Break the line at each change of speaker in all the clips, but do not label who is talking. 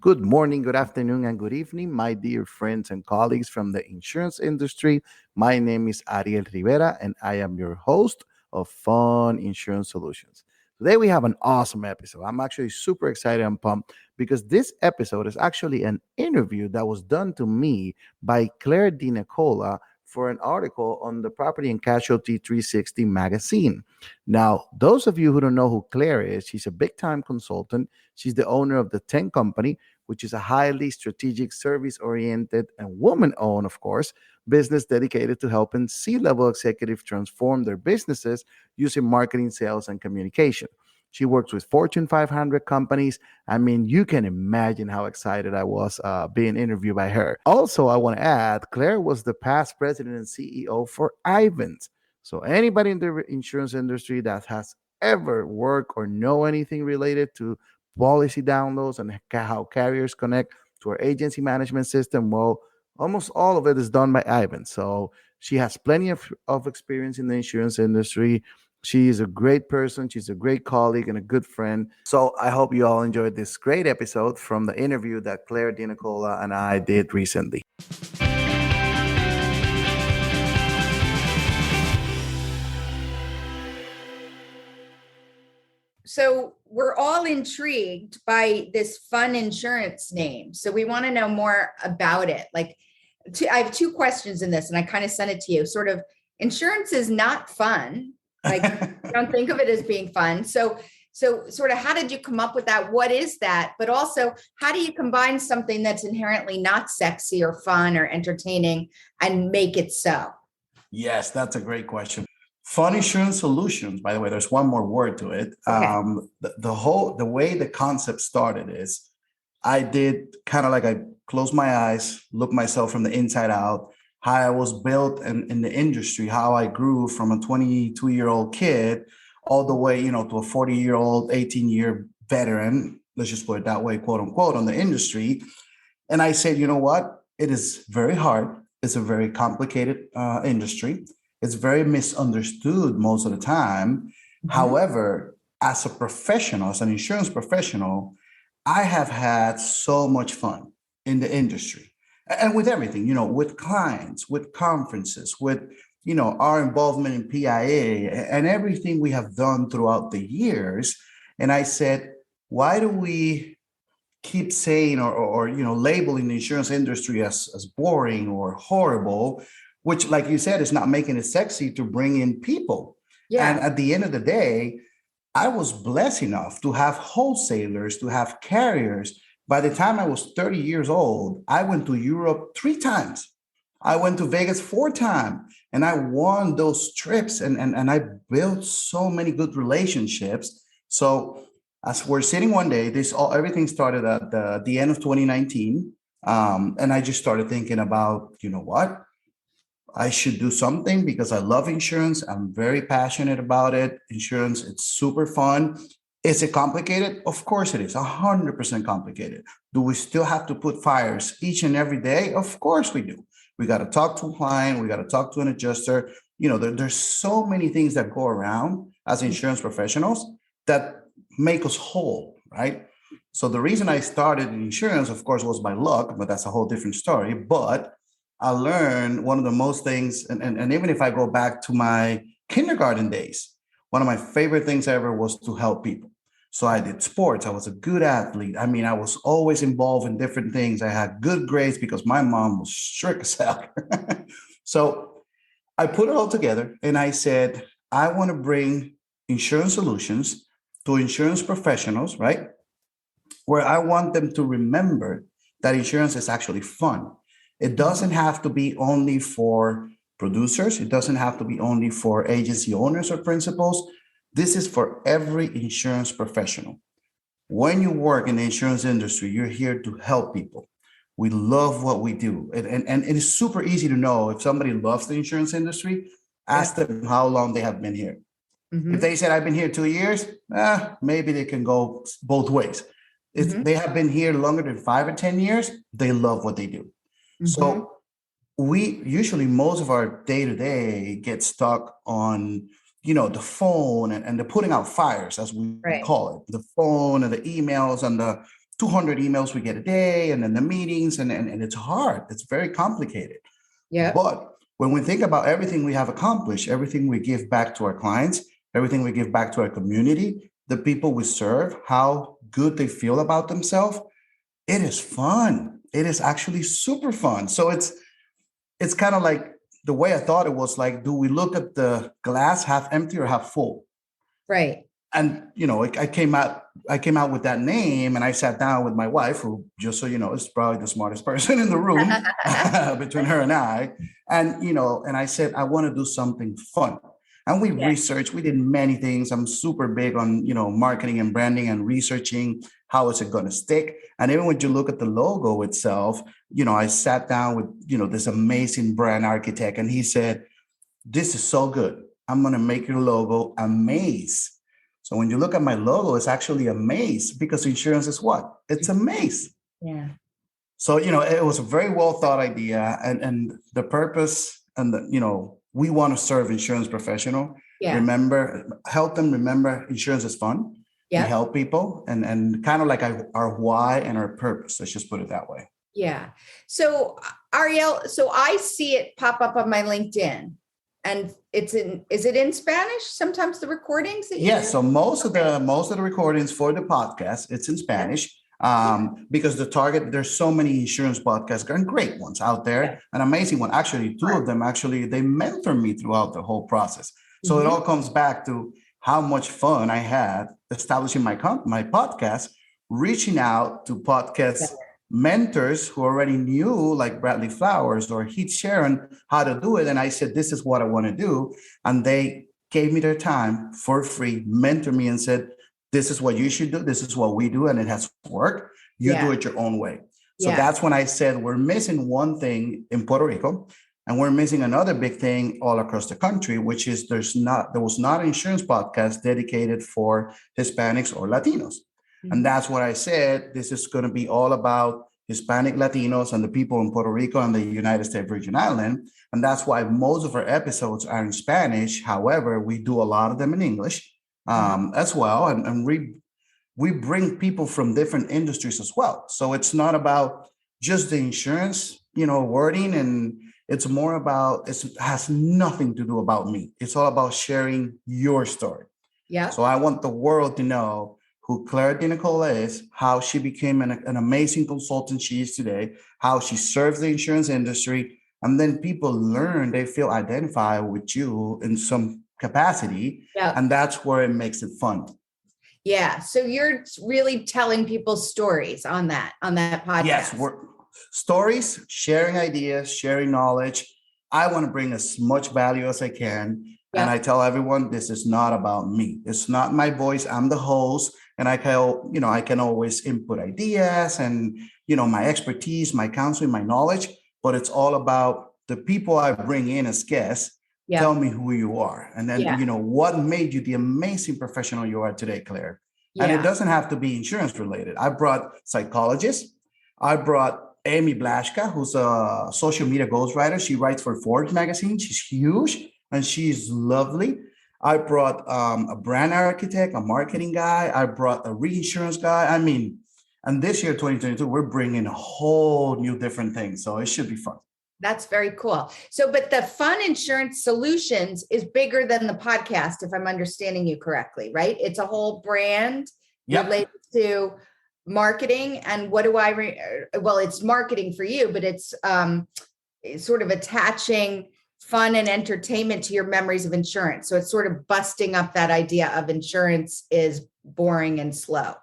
Good morning, good afternoon, and good evening, my dear friends and colleagues from the insurance industry. My name is Ariel Rivera, and I am your host of Fun Insurance Solutions. Today, we have an awesome episode. I'm actually super excited and pumped because this episode is actually an interview that was done to me by Clare DeNicola for an article on the Property and Casualty 360 magazine. Now, those of you who don't know who Claire is, she's a big time consultant. She's the owner of the 10 Company, which is a highly strategic, service oriented, and woman owned, of course, business dedicated to helping C level executives transform their businesses using marketing, sales, and communication. She works with Fortune 500 companies. I mean, you can imagine how excited I was being interviewed by her. Also, I want to add, Claire was the past president and CEO for Ivans. So, anybody in the insurance industry that has ever worked or know anything related to policy downloads and how carriers connect to our agency management system, well, almost all of it is done by Ivan. So she has plenty of experience in the insurance industry. She is a great person. She's a great colleague and a good friend. So I hope you all enjoyed this great episode from the interview that Claire DeNicola and I did recently.
So we're all intrigued by this fun insurance name. So we want to know more about it. I have two questions in this, and I kind of sent it to you. Sort of, insurance is not fun. Like, don't think of it as being fun. So sort of, how did you come up with that? What is that? But also, how do you combine something that's inherently not sexy or fun or entertaining and make it so?
Yes, that's a great question. Fun Insurance Solutions, by the way, there's one more word to it.
Okay.
The way the concept started is I did kind of like I closed my eyes, looked myself from the inside out, how I was built in the industry, how I grew from a 22-year-old kid all the way, to a 40-year-old, 18-year veteran, let's just put it that way, quote unquote, on the industry. And I said, you know what? It is very hard. It's a very complicated industry. It's very misunderstood most of the time. Mm-hmm. However, as a professional, as an insurance professional, I have had so much fun in the industry and with everything, with clients, with conferences, with, our involvement in PIA and everything we have done throughout the years. And I said, why do we keep saying or labeling the insurance industry as boring or horrible, which, like you said, is not making it sexy to bring in people. Yeah. And at the end of the day, I was blessed enough to have wholesalers, to have carriers. By the time I was 30 years old, I went to Europe 3 times. I went to Vegas 4 times, and I won those trips, and I built so many good relationships. So as we're sitting one day, everything started at the end of 2019. And I just started thinking about, what? I should do something because I love insurance. I'm very passionate about it. Insurance, it's super fun. Is it complicated? Of course it is, 100% complicated. Do we still have to put fires each and every day? Of course we do. We got to talk to a client. We got to talk to an adjuster. There's so many things that go around as insurance professionals that make us whole, right? So the reason I started in insurance, of course, was by luck, but that's a whole different story. But I learned one of the most things, and even if I go back to my kindergarten days, one of my favorite things ever was to help people. So I did sports. I was a good athlete. I mean, I was always involved in different things. I had good grades because my mom was strict as hell. So I put it all together and I said, I want to bring insurance solutions to insurance professionals, right? Where I want them to remember that insurance is actually fun. It doesn't have to be only for producers. It doesn't have to be only for agency owners or principals. This is for every insurance professional. When you work in the insurance industry, you're here to help people. We love what we do. And it is super easy to know if somebody loves the insurance industry, ask them how long they have been here. Mm-hmm. If they said, I've been here 2 years, maybe they can go both ways. If they have been here longer than 5 or 10 years, they love what they do. Mm-hmm. So we usually, most of our day-to-day gets stuck on, the phone and the putting out fires, as we call it, the phone and the emails and the 200 emails we get a day, and then the meetings, and it's hard. It's very complicated.
Yeah.
But when we think about everything we have accomplished, everything we give back to our clients, everything we give back to our community, the people we serve, how good they feel about themselves, it is fun. It is actually super fun. So it's kind of like the way I thought it was like, do we look at the glass half empty or half full?
Right.
And I came out with that name, and I sat down with my wife, who, just so you know, is probably the smartest person in the room between her and I. And I said, I want to do something fun. And we
Yeah.
researched, we did many things. I'm super big on, marketing and branding and researching how is it going to stick. And even when you look at the logo itself, I sat down with, this amazing brand architect, and he said, this is so good. I'm going to make your logo a maze. So when you look at my logo, it's actually a maze, because insurance is what? It's a maze.
Yeah.
So, it was a very well thought idea, and the purpose, and we want to serve insurance professional.
Yeah.
Help them remember insurance is fun.
Yeah.
We help people, and kind of like our why and our purpose. Let's just put it that way.
Yeah. So Ariel, so I see it pop up on my LinkedIn, and is it in Spanish? Sometimes the recordings that you
Yes.
do?
So most of the recordings for the podcast, it's in Spanish. Because there's so many insurance podcasts and great ones out there, an amazing one. Actually, two of them, they mentor me throughout the whole process. So it all comes back to how much fun I had establishing my podcast, reaching out to podcast mentors who already knew, like Bradley Flowers or Heath Sharon, how to do it. And I said, this is what I want to do. And they gave me their time for free, mentor me, and said, this is what you should do. This is what we do. And it has worked. You do it your own way. So that's when I said, we're missing one thing in Puerto Rico, and we're missing another big thing all across the country, which is there was not an insurance podcast dedicated for Hispanics or Latinos. Mm-hmm. And that's what I said. This is going to be all about Hispanic, Latinos, and the people in Puerto Rico and the United States Virgin Island. And that's why most of our episodes are in Spanish. However, we do a lot of them in English. As well. And we bring people from different industries as well. So it's not about just the insurance, wording, and it's more about, it has nothing to do about me. It's all about sharing your story. Yeah. So I want the world to know who Clare DeNicola is, how she became an amazing consultant she is today, how she serves the insurance industry. And then people learn, they feel identified with you in some capacity. Yeah. And that's where it makes it fun.
Yeah. So you're really telling people stories on that podcast.
Yes. Stories, sharing ideas, sharing knowledge. I want to bring as much value as I can. Yeah. And I tell everyone, this is not about me. It's not my voice. I'm the host. And I can always input ideas and, my expertise, my counseling, my knowledge, but it's all about the people I bring in as guests. Yeah. Tell me who you are. And then, what made you the amazing professional you are today, Claire? Yeah. And it doesn't have to be insurance related. I brought psychologists. I brought Amy Blashka, who's a social media ghostwriter. She writes for Forbes magazine. She's huge and she's lovely. I brought a brand architect, a marketing guy. I brought a reinsurance guy. And this year, 2022, we're bringing a whole new different things. So it should be fun.
That's very cool. So, but the Fun Insurance Solutions is bigger than the podcast, if I'm understanding you correctly, right? It's a whole brand related to marketing. And what do well, it's marketing for you, but it's sort of attaching fun and entertainment to your memories of insurance. So it's sort of busting up that idea of insurance is boring and slow.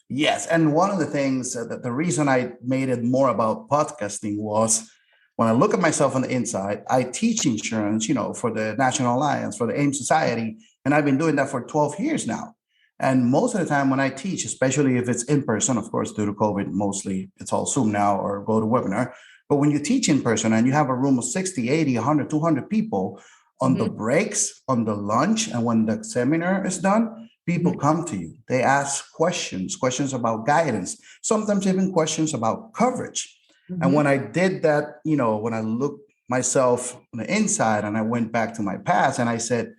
Yes. And one of the things that the reason I made it more about podcasting was, when I look at myself on the inside, I teach insurance, for the National Alliance, for the AIM Society, and I've been doing that for 12 years now. And most of the time when I teach, especially if it's in person, of course, due to COVID, mostly it's all Zoom now or go to webinar. But when you teach in person and you have a room of 60, 80, 100, 200 people, on the breaks, on the lunch, and when the seminar is done, people come to you. They ask questions about guidance, sometimes even questions about coverage. And when I did that, when I looked myself on the inside and I went back to my past and I said,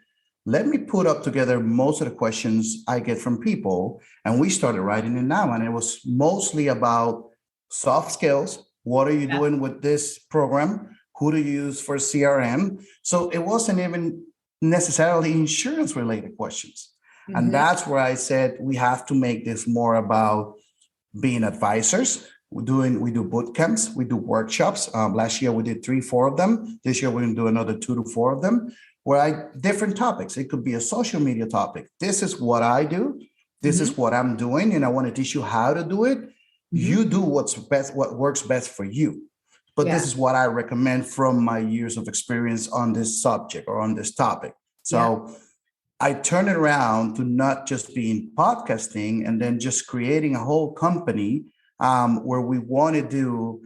let me put up together most of the questions I get from people. And we started writing it down. And it was mostly about soft skills. What are you
Yeah.
doing with this program? Who to use for CRM? So it wasn't even necessarily insurance related questions. And
Mhm.
that's where I said we have to make this more about being advisors. We do boot camps, we do workshops. Last year we did 3, 4 of them. This year we're going to do another 2 to 4 of them, where I different topics. It could be a social media topic. This is what I do. This
Mhm.
is what I'm doing, and I want to teach you how to do it.
Mhm.
You do what's best, what works best for you. But this
Yeah.
is what I recommend from my years of experience on this subject or on this topic.
Yeah.
So I turned it around to not just being podcasting and then just creating a whole company where we want to do,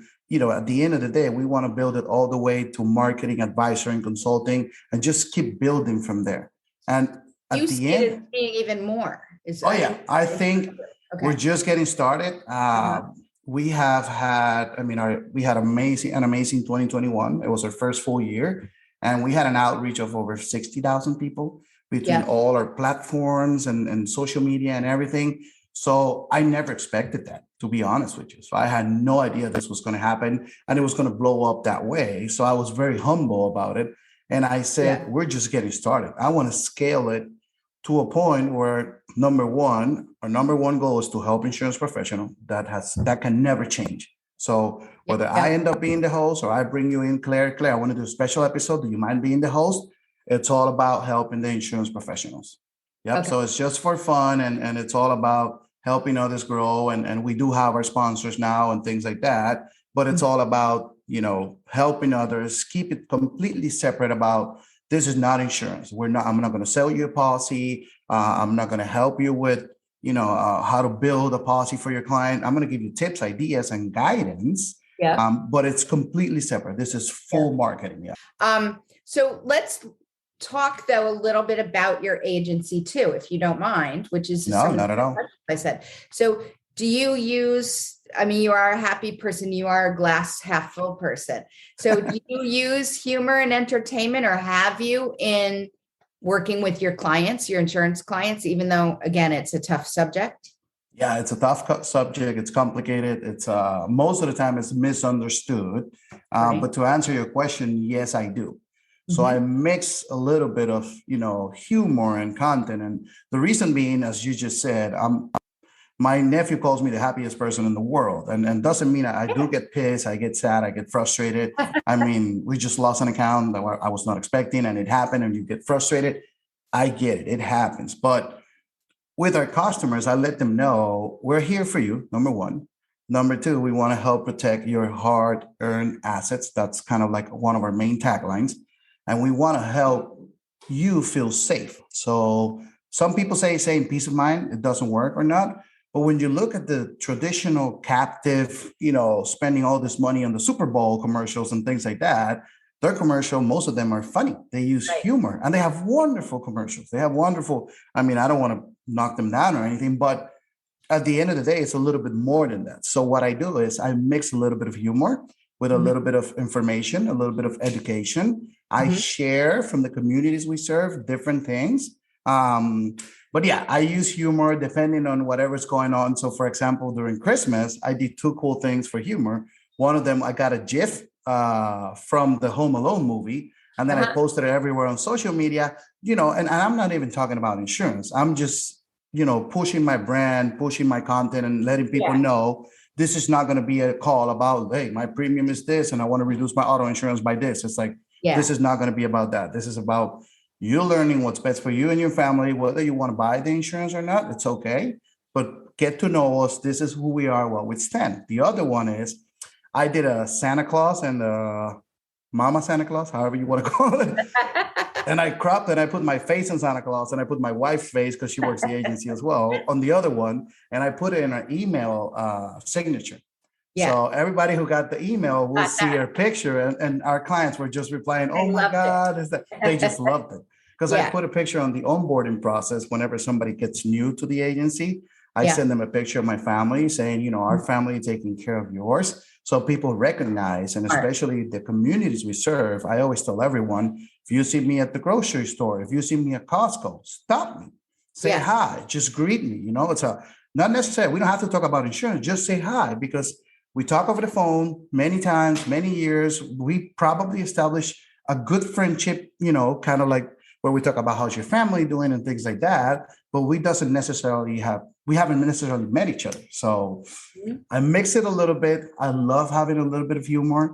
at the end of the day, we want to build it all the way to marketing, advisory, and consulting, and just keep building from there. And
You
at
see
the
it as
end,
being even more. Is
oh
I
yeah,
didn't.
I think we're
Okay.
just getting started.
Uh-huh.
We have had, we had an amazing 2021. It was our first full year, and we had an outreach of over 60,000 people between
Yeah.
all our platforms and social media and everything. So I never expected that, to be honest with you. So I had no idea this was going to happen and it was going to blow up that way. So I was very humble about it. And I said,
Yeah.
we're just getting started. I want to scale it to a point where our number one goal is to help insurance professional that can never change. So whether I
Yeah.
end up being the host or I bring you in, Claire, I want to do a special episode. Do you mind being the host? It's all about helping the insurance professionals. Yep.
Okay.
So it's just for fun, and it's all about helping others grow. And we do have our sponsors now and things like that. But it's
Mhm.
all about, helping others, keep it completely separate about this is not insurance. I'm not going to sell you a policy. I'm not going to help you with, how to build a policy for your client. I'm going to give you tips, ideas, and guidance.
Yeah.
But it's completely separate. This is
Yeah.
full marketing. Yeah.
So let's talk though a little bit about your agency too, if you don't mind, which is
No,
some of
not at
the
all.
questions I said. So do you use, you are a happy person, you are a glass half full person. So do you use humor and entertainment, or have you, in working with your clients, your insurance clients, even though again, it's a tough subject?
Yeah, it's a tough subject. It's complicated. It's most of the time it's misunderstood.
Right.
But to answer your question, yes, I do. So I
Mhm.
mix a little bit of humor and content, and the reason being, as you just said, my nephew calls me the happiest person in the world, and doesn't mean I do get pissed, I get sad, I get frustrated. I mean, we just lost an account that I was not expecting, and it happened, and you get frustrated. I get it; it happens, but with our customers, I let them know we're here for you, number one. Number two, we want to help protect your hard earned assets. That's kind of like one of our main taglines. And we want to help you feel safe. So some people saying peace of mind, it doesn't work or not. But when you look at the traditional captive, spending all this money on the Super Bowl commercials and things like that, their commercial, most of them are funny. They use
Right.
humor and they have wonderful commercials. They have wonderful, I don't want to knock them down or anything, but at the end of the day, it's a little bit more than that. So what I do is I mix a little bit of humor with a
Mhm.
little bit of information, a little bit of education. I
Mhm.
share from the communities we serve different things. Um, but yeah, I use humor depending on whatever's going on. So for example, during Christmas, I did 2 cool things for humor. One of them, I got a GIF from the Home Alone movie, and then I
Uh-huh.
posted it everywhere on social media. And I'm not even talking about insurance. I'm just pushing my brand, pushing my content, and letting people
Yeah.
know this is not going to be a call about, hey, my premium is this, and I want to reduce my auto insurance by this. It's like, this
Yeah.
is not going to be about that. This is about you learning what's best for you and your family, whether you want to buy the insurance or not, it's okay. But get to know us. This is who we are, what we stand. The other one is I did a Santa Claus and a Mama Santa Claus, however you want to call it. And I cropped and I put my face in Santa Claus, and I put my wife's face, because she works the agency as well, on the other one. And I put it in an email signature.
Yeah.
So everybody who got the email will
Got
see
that.
her picture. And our clients were just replying,
I
oh my
loved
God, is that they just loved it. Because I
Yeah.
put a picture on the onboarding process whenever somebody gets new to the agency. I send them a picture of my family saying, our family taking care of yours. So people recognize, and especially the communities we serve, I always tell everyone, if you see me at the grocery store, if you see me at Costco, stop me, say hi, just greet me. It's not necessary. We don't have to talk about insurance. Just say hi, because we talk over the phone many times, many years. We probably establish a good friendship, kind of like where we talk about how's your family doing and things like that. But we haven't necessarily met each other. So I mix it a little bit. I love having a little bit of humor.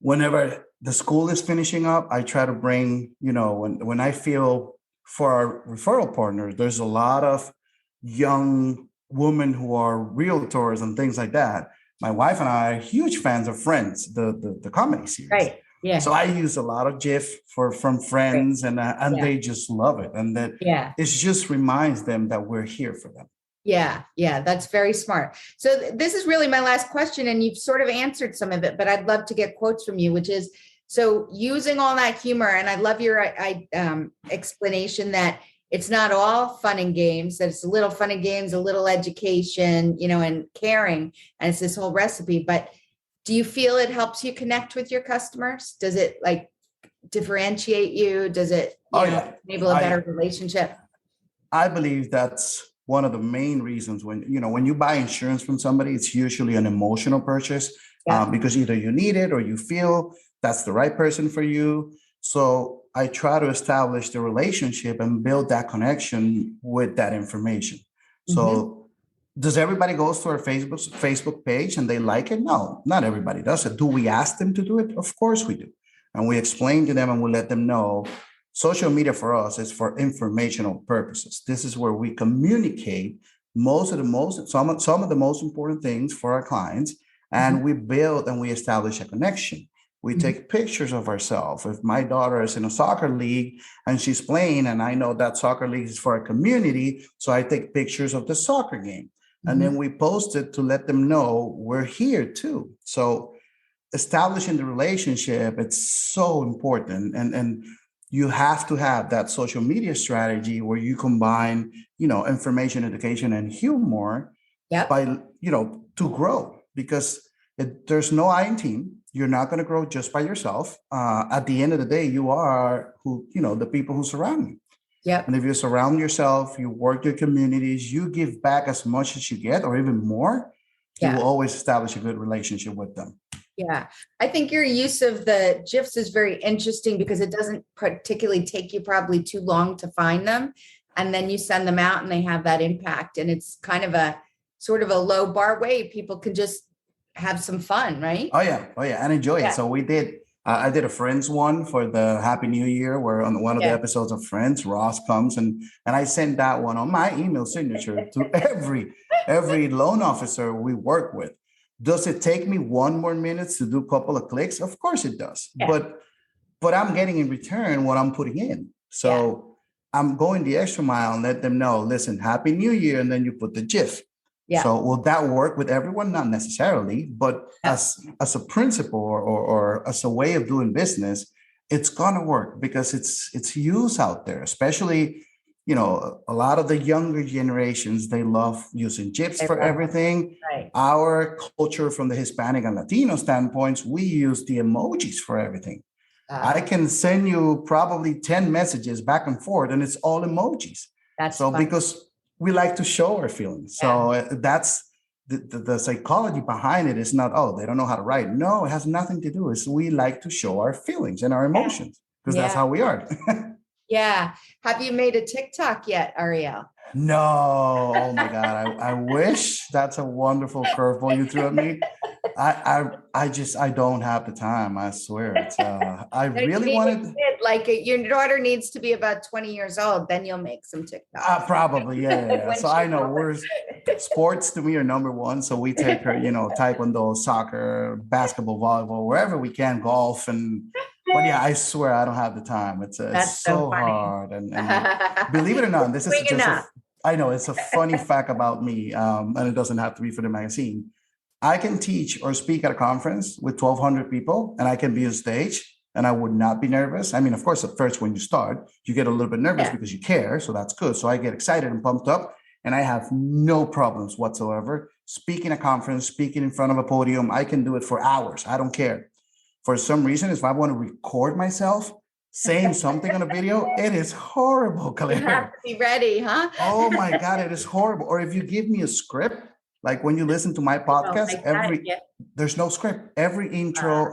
Whenever the school is finishing up, I try to bring, when I feel for our referral partners, there's a lot of young women who are realtors and things like that. My wife and I are huge fans of Friends, the comedy series.
Right. Yeah.
So I use a lot of GIF from Friends, and they just love it. And that it just reminds them that we're here for them.
Yeah. Yeah. That's very smart. So this is really my last question, and you've sort of answered some of it, but I'd love to get quotes from you, which is, so using all that humor, and I love your explanation that it's not all fun and games, that it's a little fun and games, a little education, and caring, and it's this whole recipe. But do you feel it helps you connect with your customers? Does it like differentiate you? Does it enable a better relationship?
I believe that's one of the main reasons when you buy insurance from somebody, it's usually an emotional purchase because either you need it or you feel that's the right person for you. So I try to establish the relationship and build that connection with that information. So does everybody goes to our Facebook page and they like it? No, not everybody does it. Do we ask them to do it? Of course we do. And we explain to them and we let them know social media for us is for informational purposes. This is where we communicate some of the most important things for our clients. And we build and we establish a connection. We take pictures of ourselves. If my daughter is in a soccer league and she's playing, and I know that soccer league is for a community, so I take pictures of the soccer game. And then we post it to let them know we're here too. So establishing the relationship, it's so important. And you have to have that social media strategy where you combine, information, education, and humor by, to grow, because there's no I in team. You're not going to grow just by yourself. At the end of the day, you are the people who surround you.
Yep.
And if you surround yourself, you work your communities, you give back as much as you get, or even more, you will always establish a good relationship with them.
Yeah. I think your use of the GIFs is very interesting because it doesn't particularly take you probably too long to find them. And then you send them out and they have that impact. And it's kind of a sort of a low bar way people can just have some fun, right?
Oh yeah, and enjoy it. So we did. I did a Friends one for the Happy New Year, where on one of the episodes of Friends, Ross comes and I send that one on my email signature to every loan officer we work with. Does it take me 1 more minute to do a couple of clicks? Of course it does. Yeah. But I'm getting in return what I'm putting in. So I'm going the extra mile and let them know, listen, Happy New Year, and then you put the GIF. Yeah. So will that work with everyone? Not necessarily, but as a principle or as a way of doing business, it's gonna work because it's used out there, especially, a lot of the younger generations, they love using GIFs for everything.
Right.
Our culture from the Hispanic and Latino standpoints, we use the emojis for everything. I can send you probably 10 messages back and forth and it's all emojis.
That's so fun.
Because we like to show our feelings. So that's the psychology behind it. Is not, they don't know how to write. No, it has nothing to do. It's we like to show our feelings and our emotions because that's how we are.
Yeah. Have you made a TikTok yet, Ariel?
No. Oh my God. I wish. That's a wonderful curveball you threw at me. I don't have the time. I swear. It's I really wanted.
Like your daughter needs to be about 20 years old, then you'll make some TikToks.
Probably, yeah. So I know sports to me are number one. So we take her, taekwondo, soccer, basketball, volleyball, wherever we can, golf, but yeah, I swear I don't have the time. It's so hard, and believe it or not, this is just I know it's a funny fact about me, and it doesn't have to be for the magazine. I can teach or speak at a conference with 1,200 people, and I can be on stage. And I would not be nervous. I mean, of course, at first when you start, you get a little bit nervous because you care. So that's good. So I get excited and pumped up. and I have no problems whatsoever speaking a conference, speaking in front of a podium. I can do it for hours. I don't care. For some reason, if I want to record myself saying something on a video, it is horrible,
You have
Claire.
to be ready, huh?
Oh my God, it is horrible. Or if you give me a script, like when you listen to my podcast,
Like that, yeah.
there's no script. Every intro,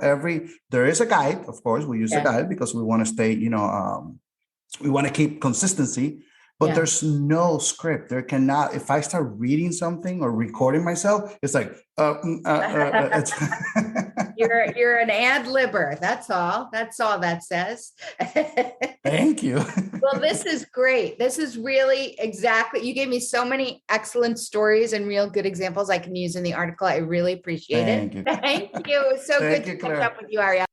there is a guide. Of course, we use a
Yeah.
guide because we want to stay, we want to keep consistency, but
Yeah.
there's no script. There cannot, if I start reading something or recording myself, it's like, it's
You're an ad libber. That's all. That's all that says.
Thank you.
Well, this is great. This is really exactly, you gave me so many excellent stories and real good examples I can use in the article. I really appreciate
Thank
it.
you.
Thank you. It was so
Thank
good
you,
to catch
Claire.
up with you, Ariel.